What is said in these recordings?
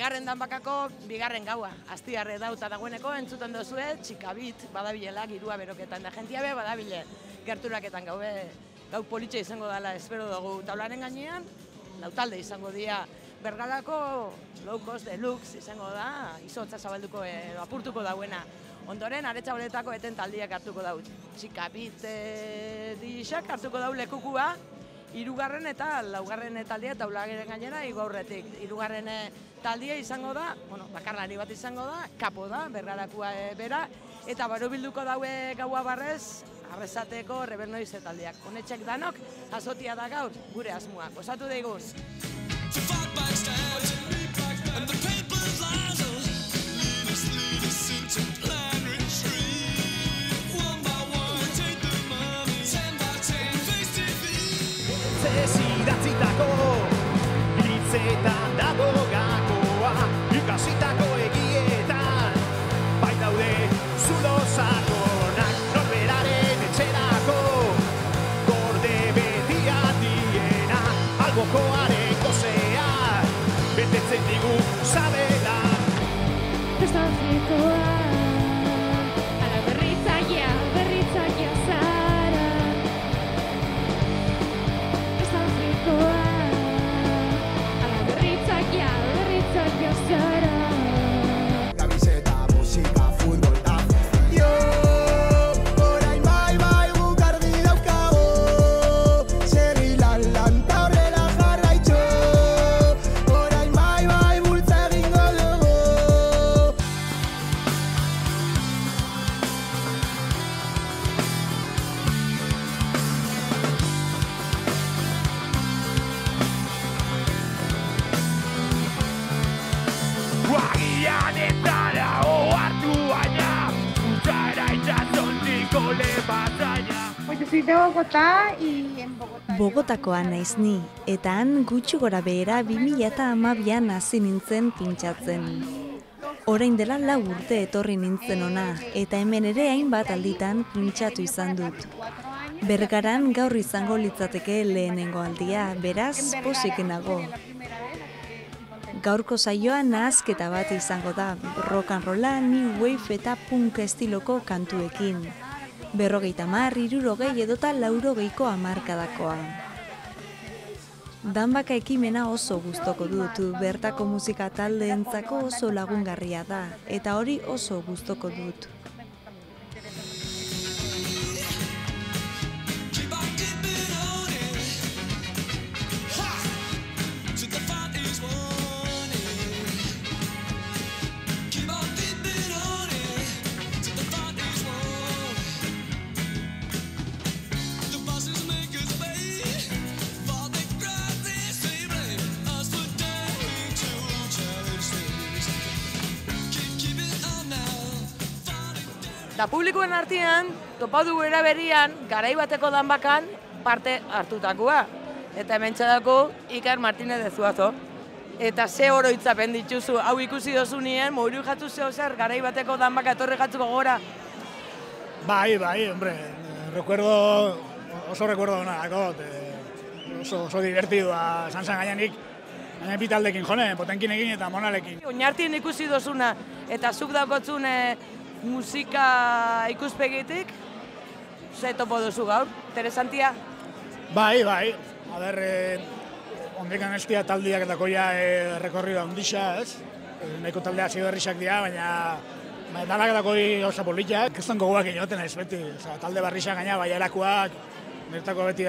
Bigarren danbakako bigarren gaua. Astiarre dauta dagoeneko entzuten dozue, txikabit badabilela, girua beroketan da jentia be, badabile gerturaketan gau politxe izango dela espero dugu taularen gainean, lautalde izango dira Bergarako low cost deluxe izango da, izotza zabalduko apurtuko dauena. Ondoren, Aretxabaletako eten taldiak hartuko dau. Txikabit disak hartuko dau lekukua, hirugarren eta laugarren taldia taularen gainera igo aurretik. Hirugarren taldia izango da, bakarlari bat izango da, kapo da, Bergarakua bera, eta barobilduko daue gaua barrez, arrezateko Rebernoiz taldiak. Honetxek danok, jasotia da gaur, gure asmoa. Osatu daigun! Idatzitako hitzetan dago gakoa, ikasitako egietan baitaude zulo sakonak, norberaren etxerako gorde beti handiena, albokoaren gozea betetzen digu sabela. Nostalgikoa, ala berritzailea zara. Camiseta, musika, futbol da yo, orain bai guk argi daukago, zerri lanta horrela jarraitxo, orain bai bultza egingo dugu. Guagian ez dara ohartu baina, utara itxasontiko lepazaina. Pues yo soy de Bogotá y en Bogotá... Bogotakoa naiz ni, eta han gutxi gora behera 2012an hasi nintzen pintxatzen. Orain dela 4 urte etorri nintzen ona, eta hemen ere hainbat alditan pintxatu izan dut. Bergaran gaur izango litzateke lehenengo aldia, beraz pozik nago. Gaurko saioa nahasketa bat izango da, rock and rolla, new wave eta punk estiloko kantuekin. 50, 60 edota 80ko hamarkadakoa. Danbaka ekimena oso gustoko dut, bertako musika taldeentzako oso lagungarria da, eta hori oso gustoko dut. Da publikoen artean, topau dugu eraberrian, garai bateko danbakan parte hartutakoa. Eta hemen txadako Iker Martínez de Zuazo. Eta ze oroitzapen dituzu, hau ikusi dozunien, moiru jatzu zeo zer, garai bateko danbaka etorri jatzuko gora? Bai, hombre, oso recuerdo hona dakot, oso divertidua esan zen gainenik, gaine pitaldekin jone, potenkinekin eta monalekin. Oinartien ikusi dozuna, eta zuk daukotzun musika ikuspegitik, ze topo duzu gaur, interesantia? Bai, a ber, ondekan estia taldiak eta koia rekorrida ondisa, ez? Nahiko taldea ziberrisak dira, baina danak eta koi osa politiak, ez donko guak inoten ez beti, talde barrixak gaina, baiarakoak, nertako beti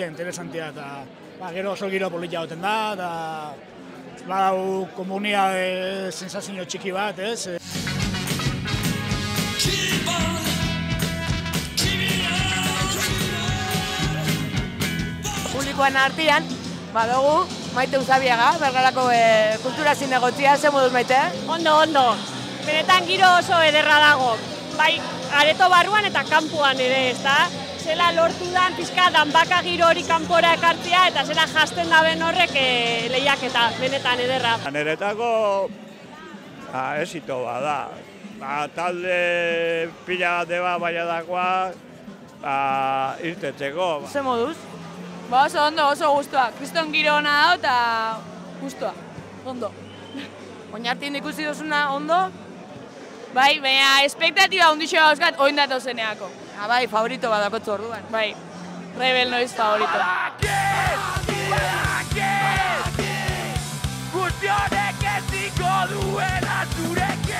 interesantia, eta gero oso giro politia goten da, eta badau komunia sensazio txiki bat, ez? Publikoan artean, badugu, Maite Usabiaga, Bergarako kultura zinegotzia, ze moduz Maite? Ondo. Benetan giro oso ederra dago. Bai, areto barruan eta kanpoan ere, ezta? Zela lortu dan pizka danbaka giro hori kanpora ekartzea eta zela jasten daben horrek lehiaketa, benetan ederra. Niretako esito bada. Talde pila bat deba baiadakoa irtetzeko. Ze moduz? Ba oso ondo, oso guztua. Kriston giro hona da eta guztua. Ondo. Oinartien ikusi duzuna ondo? Bai, baina espektatiba hundixo gauzkat oin datozeneako. Bai, favorito badakotzu orduan. Bai, Rebel Noiz favorito. Guztionek eziko duela zurekin.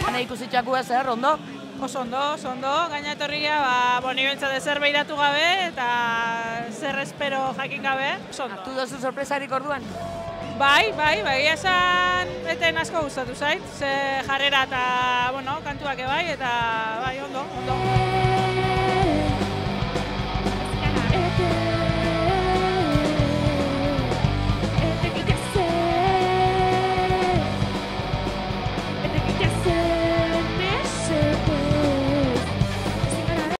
Hane ikusitxakua zer, ondo? Oso ondo, gaina etorria, nibentzat ezer behiratu gabe eta zer espero jakin gabe, oso ondo. Hartu dozu sorpresarik orduan? Bai, esan eten asko gustatu zait, ze jarrera eta, kantuak bai, eta bai, ondo.